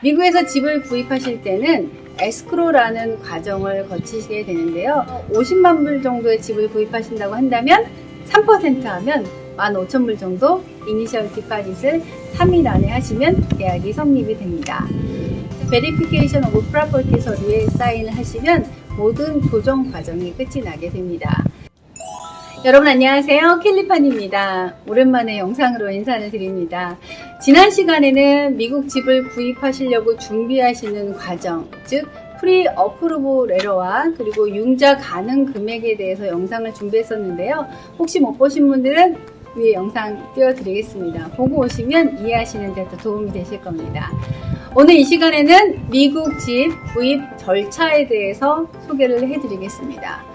미국에서 집을 구입하실 때는 에스크로라는 과정을 거치시게 되는데요. 50만 불 정도의 집을 구입하신다고 한다면 3% 하면 15,000불 정도 이니셜 디파짓을 3일 안에 하시면 계약이 성립이 됩니다. 베리피케이션 오브 프로퍼티 서류에 사인을 하시면 모든 조정 과정이 끝이 나게 됩니다. 여러분 안녕하세요. 캘리판입니다. 오랜만에 영상으로 인사를 드립니다. 지난 시간에는 미국 집을 구입하시려고 준비하시는 과정, 즉 프리 어프루브 레터와 그리고 융자 가능 금액에 대해서 영상을 준비했었는데요. 혹시 못 보신 분들은 위에 영상 띄워드리겠습니다. 보고 오시면 이해하시는 데 더 도움이 되실 겁니다. 오늘 이 시간에는 미국 집 구입 절차에 대해서 소개를 해드리겠습니다.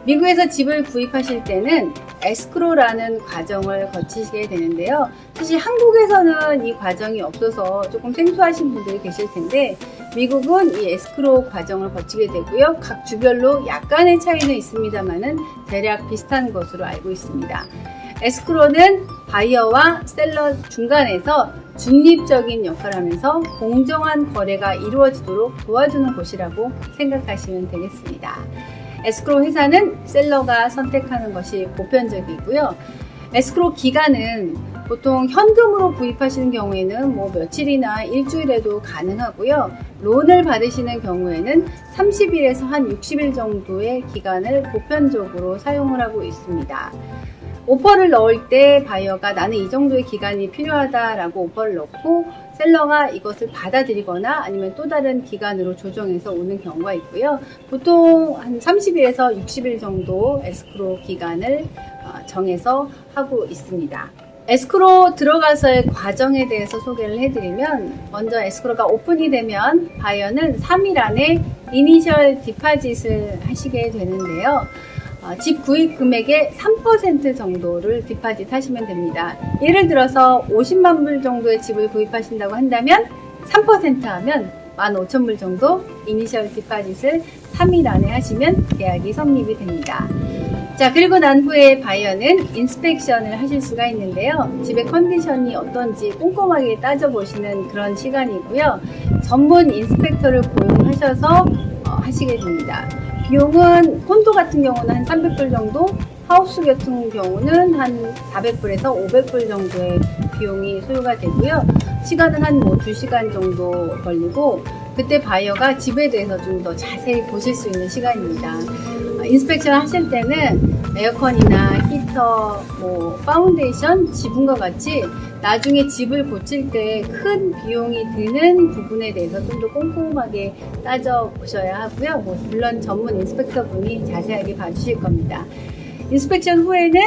미국에서 집을 구입하실 때는 에스크로라는 과정을 거치시게 되는데요. 사실 한국에서는 이 과정이 없어서 조금 생소하신 분들이 계실 텐데 미국은 이 에스크로 과정을 거치게 되고요. 각 주별로 약간의 차이는 있습니다만은 대략 비슷한 것으로 알고 있습니다. 에스크로는 바이어와 셀러 중간에서 중립적인 역할을 하면서 공정한 거래가 이루어지도록 도와주는 곳이라고 생각하시면 되겠습니다. 에스크로 회사는 셀러가 선택하는 것이 보편적이고요. 에스크로 기간은 보통 현금으로 구입하시는 경우에는 며칠이나 일주일에도 가능하고요. 론을 받으시는 경우에는 30일에서 한 60일 정도의 기간을 보편적으로 사용을 하고 있습니다. 오퍼를 넣을 때 바이어가 나는 이 정도의 기간이 필요하다라고 오퍼를 넣고 셀러가 이것을 받아들이거나 아니면 또 다른 기간으로 조정해서 오는 경우가 있고요. 보통 한 30일에서 60일 정도 에스크로 기간을 정해서 하고 있습니다. 에스크로 들어가서의 과정에 대해서 소개를 해드리면 먼저 에스크로가 오픈이 되면 바이어는 3일 안에 이니셜 디파짓을 하시게 되는데요. 집 구입 금액의 3% 정도를 디파짓 하시면 됩니다. 예를 들어서 50만 불 정도의 집을 구입하신다고 한다면 3% 하면 15,000불 정도 이니셜 디파짓을 3일 안에 하시면 계약이 성립이 됩니다. 자, 그리고 난 후에 바이어는 인스펙션을 하실 수가 있는데요. 집의 컨디션이 어떤지 꼼꼼하게 따져보시는 그런 시간이고요. 전문 인스펙터를 고용하셔서 하시게 됩니다. 비용은 콘도 같은 경우는 한 300불 정도, 하우스 같은 경우는 한 400불에서 500불 정도의 비용이 소요가 되고요. 시간은 한 2시간 정도 걸리고 그때 바이어가 집에 대해서 좀 더 자세히 보실 수 있는 시간입니다. 인스펙션 하실 때는 에어컨이나 히터, 파운데이션, 지붕과 같이 나중에 집을 고칠 때 큰 비용이 드는 부분에 대해서 좀 더 꼼꼼하게 따져보셔야 하고요. 물론 전문 인스펙터 분이 자세하게 봐주실 겁니다. 인스펙션 후에는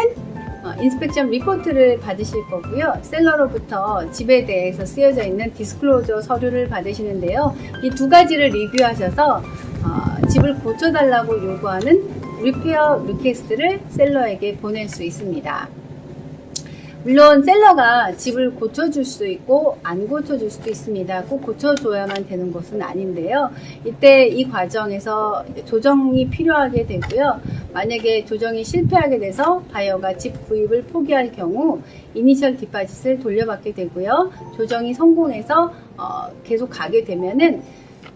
인스펙션 리포트를 받으실 거고요. 셀러로부터 집에 대해서 쓰여져 있는 디스클로저 서류를 받으시는데요. 이 두 가지를 리뷰하셔서 집을 고쳐달라고 요구하는 리페어 리퀘스트를 셀러에게 보낼 수 있습니다. 물론 셀러가 집을 고쳐줄 수도 있고 안 고쳐줄 수도 있습니다. 꼭 고쳐줘야만 되는 것은 아닌데요. 이때 이 과정에서 조정이 필요하게 되고요. 만약에 조정이 실패하게 돼서 바이어가 집 구입을 포기할 경우 이니셜 디파짓을 돌려받게 되고요. 조정이 성공해서 계속 가게 되면은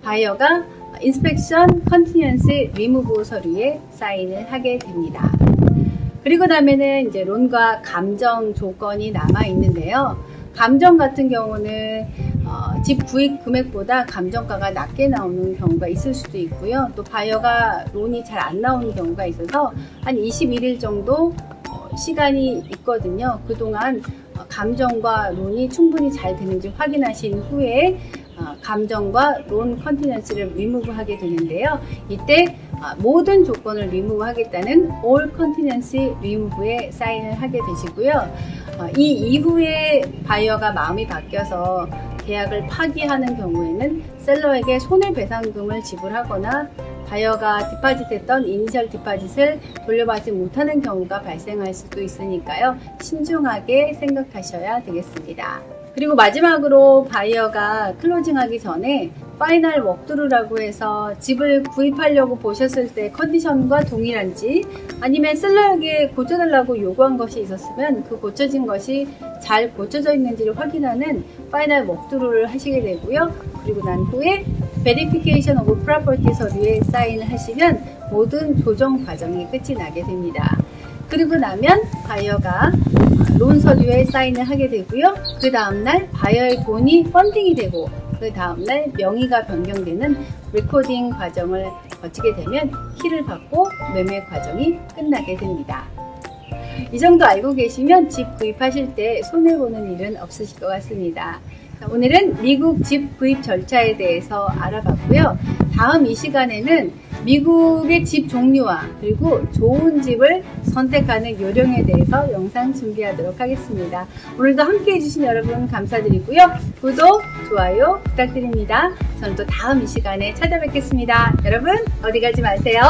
바이어가 인스펙션 컨티니언스 리무브 서류에 사인을 하게 됩니다. 그리고 나면은 이제 론과 감정 조건이 남아 있는데요. 감정 같은 경우는 집 구입 금액보다 감정가가 낮게 나오는 경우가 있을 수도 있고요. 또 바이어가 론이 잘 안 나오는 경우가 있어서 한 21일 정도 시간이 있거든요. 그동안 감정과 론이 충분히 잘 되는지 확인하신 후에 감정과 론 컨티넌스를 리무브 하게 되는데요. 이때 모든 조건을 리무브 하겠다는 all contingency remove에 사인을 하게 되시고요. 이 이후에 바이어가 마음이 바뀌어서 계약을 파기하는 경우에는 셀러에게 손해배상금을 지불하거나 바이어가 디파짓했던 이니셜 디파짓을 돌려받지 못하는 경우가 발생할 수도 있으니까요. 신중하게 생각하셔야 되겠습니다. 그리고 마지막으로 바이어가 클로징하기 전에 파이널 워크드루라고 해서 집을 구입하려고 보셨을 때 컨디션과 동일한지 아니면 셀러에게 고쳐달라고 요구한 것이 있었으면 그 고쳐진 것이 잘 고쳐져 있는지를 확인하는 파이널 워크드루를 하시게 되고요. 그리고 난 후에 베리피케이션 오브 프로퍼티 서류에 사인을 하시면 모든 조정 과정이 끝이 나게 됩니다. 그리고 나면 바이어가 론 서류에 사인을 하게 되고요. 그 다음날 바이어의 돈이 펀딩이 되고 그 다음날 명의가 변경되는 레코딩 과정을 거치게 되면 키를 받고 매매 과정이 끝나게 됩니다. 이 정도 알고 계시면 집 구입하실 때 손해보는 일은 없으실 것 같습니다. 오늘은 미국 집 구입 절차에 대해서 알아봤고요. 다음 이 시간에는 미국의 집 종류와 그리고 좋은 집을 선택하는 요령에 대해서 영상 준비하도록 하겠습니다. 오늘도 함께 해주신 여러분 감사드리고요. 구독, 좋아요 부탁드립니다. 저는 또 다음 이 시간에 찾아뵙겠습니다. 여러분 어디 가지 마세요.